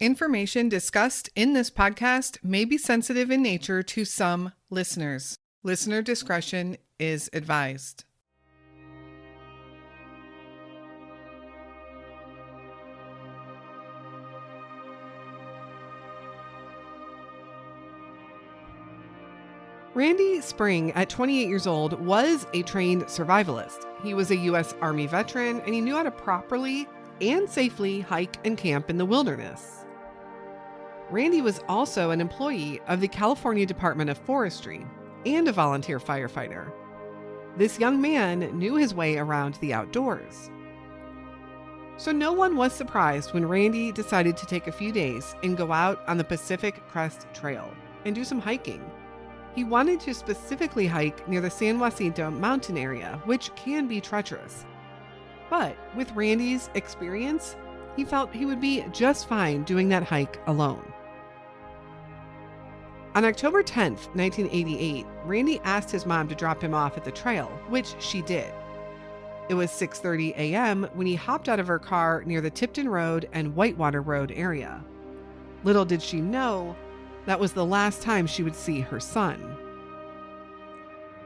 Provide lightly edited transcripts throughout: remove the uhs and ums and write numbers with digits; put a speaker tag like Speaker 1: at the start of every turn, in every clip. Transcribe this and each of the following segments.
Speaker 1: Information discussed in this podcast may be sensitive in nature to some listeners. Listener discretion is advised. Randy Spring, at 28 years old, was a trained survivalist. He was a U.S. Army veteran, and he knew how to properly and safely hike and camp in the wilderness. Randy was also an employee of the California Department of Forestry and a volunteer firefighter. This young man knew his way around the outdoors. So no one was surprised when Randy decided to take a few days and go out on the Pacific Crest Trail and do some hiking. He wanted to specifically hike near the San Jacinto mountain area, which can be treacherous. But with Randy's experience, he felt he would be just fine doing that hike alone. On October 10th, 1988, Randy asked his mom to drop him off at the trail, which she did. It was 6:30 a.m. when he hopped out of her car near the Tipton Road and Whitewater Road area. Little did she know, that was the last time she would see her son.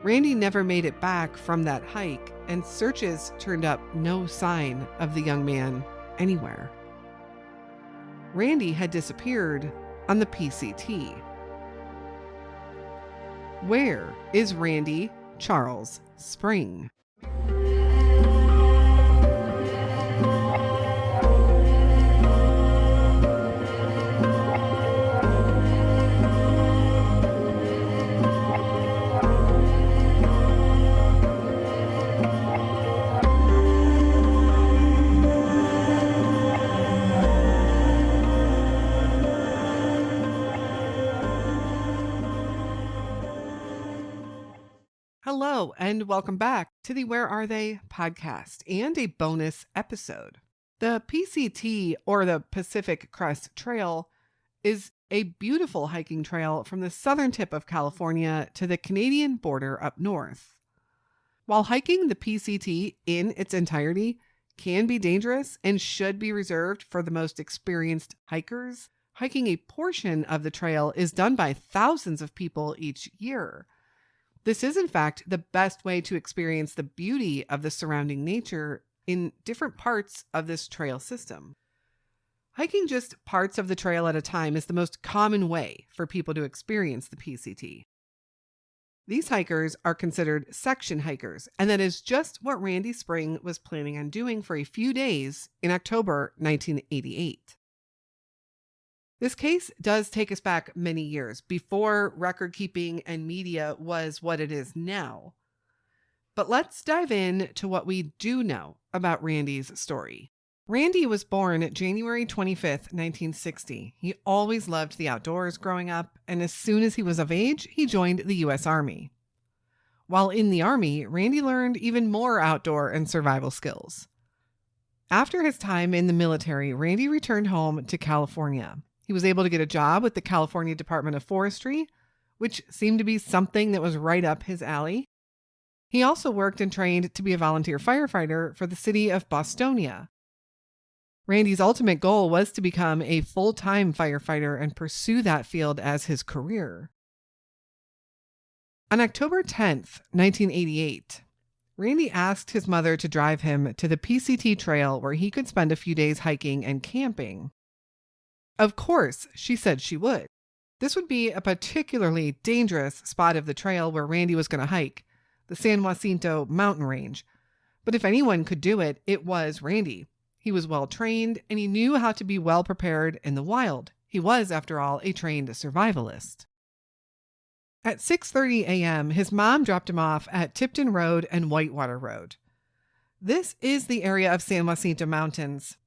Speaker 1: Randy never made it back from that hike, and searches turned up no sign of the young man anywhere. Randy had disappeared on the PCT. Where is Randy Charles Spring? Hello, and welcome back to the Where Are They podcast and a bonus episode. The PCT, or the Pacific Crest Trail, is a beautiful hiking trail from the southern tip of California to the Canadian border up north. While hiking the PCT in its entirety can be dangerous and should be reserved for the most experienced hikers, hiking a portion of the trail is done by thousands of people each year. This is, in fact, the best way to experience the beauty of the surrounding nature in different parts of this trail system. Hiking just parts of the trail at a time is the most common way for people to experience the PCT. These hikers are considered section hikers, and that is just what Randy Spring was planning on doing for a few days in October 1988. This case does take us back many years, before record keeping and media was what it is now. But let's dive in to what we do know about Randy's story. Randy was born January 25th, 1960. He always loved the outdoors growing up, and as soon as he was of age, he joined the U.S. Army. While in the Army, Randy learned even more outdoor and survival skills. After his time in the military, Randy returned home to California. He was able to get a job with the California Department of Forestry, which seemed to be something that was right up his alley. He also worked and trained to be a volunteer firefighter for the city of Bostonia. Randy's ultimate goal was to become a full-time firefighter and pursue that field as his career. On October 10th, 1988, Randy asked his mother to drive him to the PCT trail where he could spend a few days hiking and camping. Of course, she said she would. This would be a particularly dangerous spot of the trail where Randy was going to hike, the San Jacinto mountain range. But if anyone could do it, it was Randy. He was well trained, and he knew how to be well prepared in the wild. He was, after all, a trained survivalist. At 6:30 a.m., his mom dropped him off at Tipton Road and Whitewater Road. This is the area of San Jacinto Mountains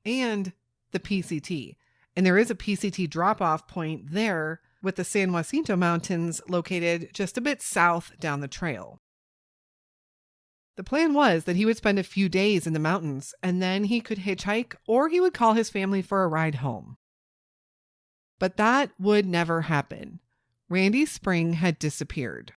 Speaker 1: and the PCT. And there is a PCT drop-off point there, with the San Jacinto Mountains located just a bit south down the trail. The plan was that he would spend a few days in the mountains, and then he could hitchhike, or he would call his family for a ride home. But that would never happen. Randy Spring had disappeared.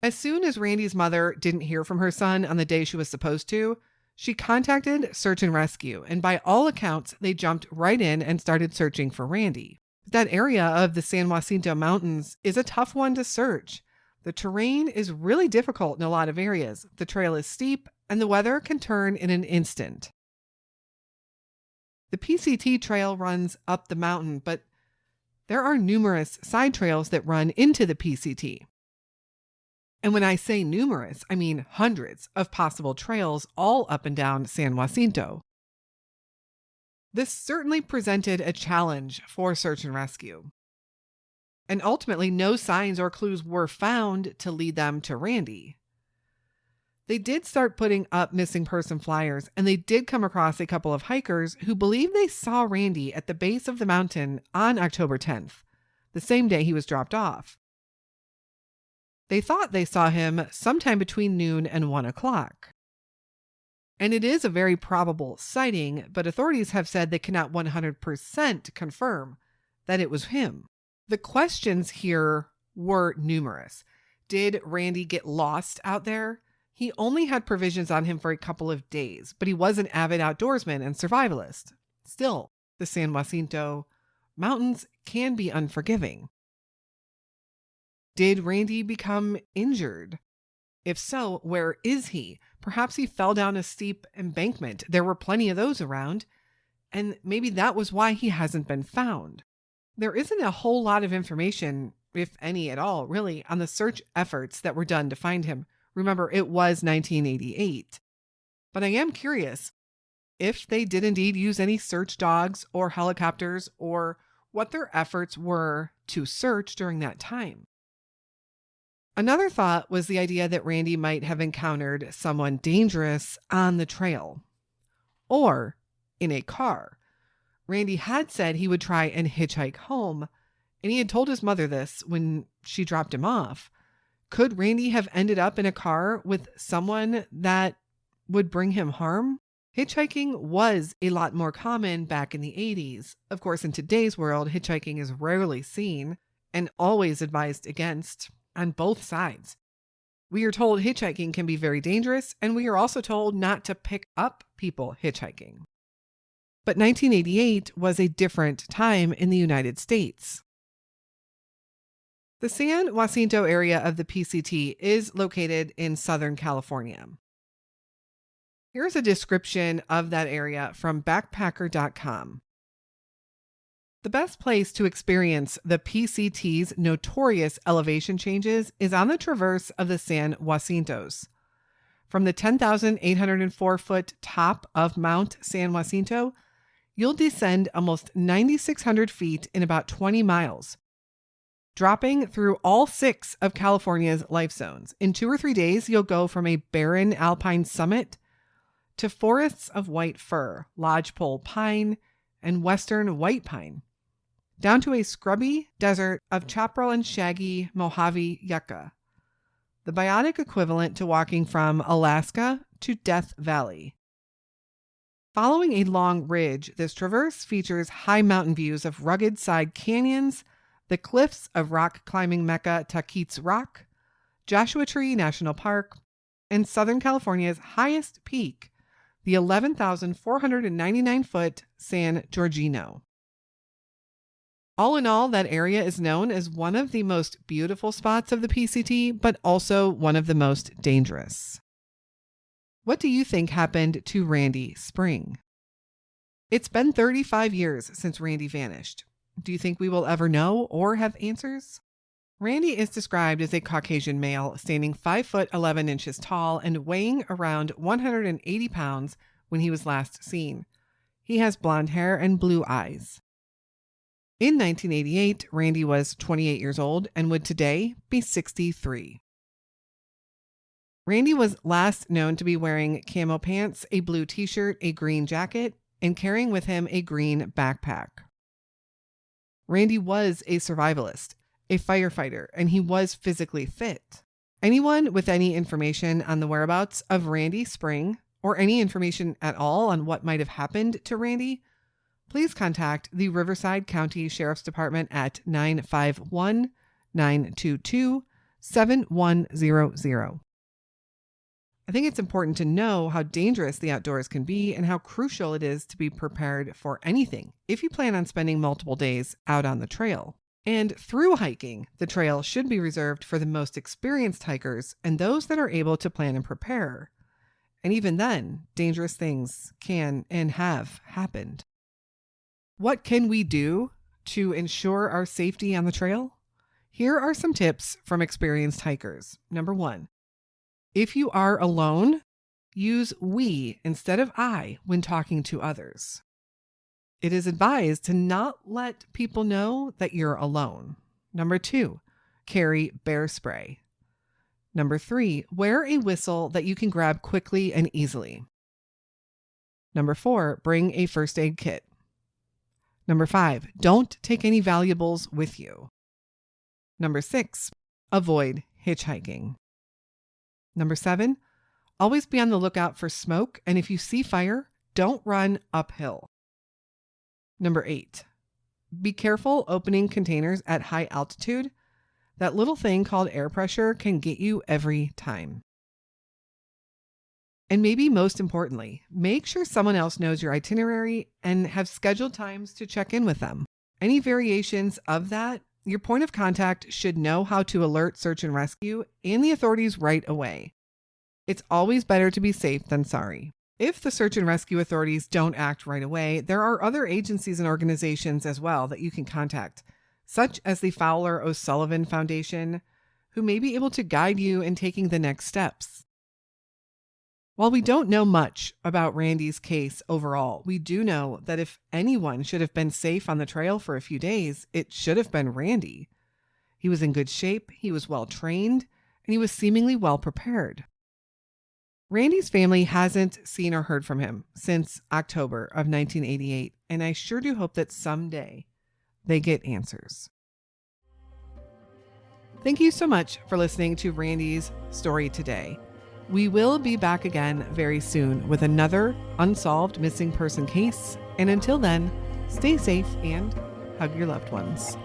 Speaker 1: As soon as Randy's mother didn't hear from her son on the day she was supposed to, She contacted search and rescue, and by all accounts, they jumped right in and started searching for Randy. That area of the San Jacinto Mountains is a tough one to search. The terrain is really difficult in a lot of areas. The trail is steep, and the weather can turn in an instant. The PCT trail runs up the mountain, but there are numerous side trails that run into the PCT. And when I say numerous, I mean hundreds of possible trails all up and down San Jacinto. This certainly presented a challenge for search and rescue. And ultimately, no signs or clues were found to lead them to Randy. They did start putting up missing person flyers, and they did come across a couple of hikers who believe they saw Randy at the base of the mountain on October 10th, the same day he was dropped off. They thought they saw him sometime between noon and 1 o'clock. And it is a very probable sighting, but authorities have said they cannot 100% confirm that it was him. The questions here were numerous. Did Randy get lost out there? He only had provisions on him for a couple of days, but he was an avid outdoorsman and survivalist. Still, the San Jacinto Mountains can be unforgiving. Did Randy become injured? If so, where is he? Perhaps he fell down a steep embankment. There were plenty of those around, and maybe that was why he hasn't been found. There isn't a whole lot of information, if any at all, really, on the search efforts that were done to find him. Remember, it was 1988. But I am curious if they did indeed use any search dogs or helicopters, or what their efforts were to search during that time. Another thought was the idea that Randy might have encountered someone dangerous on the trail or in a car. Randy had said he would try and hitchhike home, and he had told his mother this when she dropped him off. Could Randy have ended up in a car with someone that would bring him harm? Hitchhiking was a lot more common back in the 80s. Of course, in today's world, hitchhiking is rarely seen and always advised against on both sides. We are told hitchhiking can be very dangerous, and we are also told not to pick up people hitchhiking. But 1988 was a different time in the United States. The San Jacinto area of the PCT is located in Southern California. Here's a description of that area from backpacker.com. The best place to experience the PCT's notorious elevation changes is on the traverse of the San Jacintos. From the 10,804-foot top of Mount San Jacinto, you'll descend almost 9,600 feet in about 20 miles, dropping through all 6 of California's life zones. In 2 or 3 days, you'll go from a barren alpine summit to forests of white fir, lodgepole pine, and western white pine, down to a scrubby desert of chaparral and shaggy Mojave yucca, the biotic equivalent to walking from Alaska to Death Valley. Following a long ridge, this traverse features high mountain views of rugged side canyons, the cliffs of rock climbing mecca Taquitz Rock, Joshua Tree National Park, and Southern California's highest peak, the 11,499-foot San Giorgino. All in all, that area is known as one of the most beautiful spots of the PCT, but also one of the most dangerous. What do you think happened to Randy Spring? It's been 35 years since Randy vanished. Do you think we will ever know or have answers? Randy is described as a Caucasian male, standing 5 foot 11 inches tall and weighing around 180 pounds when he was last seen. He has blonde hair and blue eyes. In 1988, Randy was 28 years old and would today be 63. Randy was last known to be wearing camo pants, a blue t-shirt, a green jacket, and carrying with him a green backpack. Randy was a survivalist, a firefighter, and he was physically fit. Anyone with any information on the whereabouts of Randy Spring, or any information at all on what might have happened to Randy, please contact the Riverside County Sheriff's Department at 951-922-7100. I think it's important to know how dangerous the outdoors can be and how crucial it is to be prepared for anything if you plan on spending multiple days out on the trail. And through hiking, the trail should be reserved for the most experienced hikers and those that are able to plan and prepare. And even then, dangerous things can and have happened. What can we do to ensure our safety on the trail? Here are some tips from experienced hikers. Number 1, if you are alone, use we instead of I when talking to others. It is advised to not let people know that you're alone. Number 2, carry bear spray. Number 3, wear a whistle that you can grab quickly and easily. Number 4, bring a first aid kit. Number 5, don't take any valuables with you. Number 6, avoid hitchhiking. Number 7, always be on the lookout for smoke, and if you see fire, don't run uphill. Number 8, be careful opening containers at high altitude. That little thing called air pressure can get you every time. And maybe most importantly, make sure someone else knows your itinerary and have scheduled times to check in with them. Any variations of that, your point of contact should know how to alert search and rescue and the authorities right away. It's always better to be safe than sorry. If the search and rescue authorities don't act right away, there are other agencies and organizations as well that you can contact, such as the Fowler O'Sullivan Foundation, who may be able to guide you in taking the next steps. While we don't know much about Randy's case overall, we do know that if anyone should have been safe on the trail for a few days, it should have been Randy. He was in good shape, he was well trained, and he was seemingly well prepared. Randy's family hasn't seen or heard from him since October of 1988, and I sure do hope that someday they get answers. Thank you so much for listening to Randy's story today. We will be back again very soon with another unsolved missing person case. And until then, stay safe and hug your loved ones.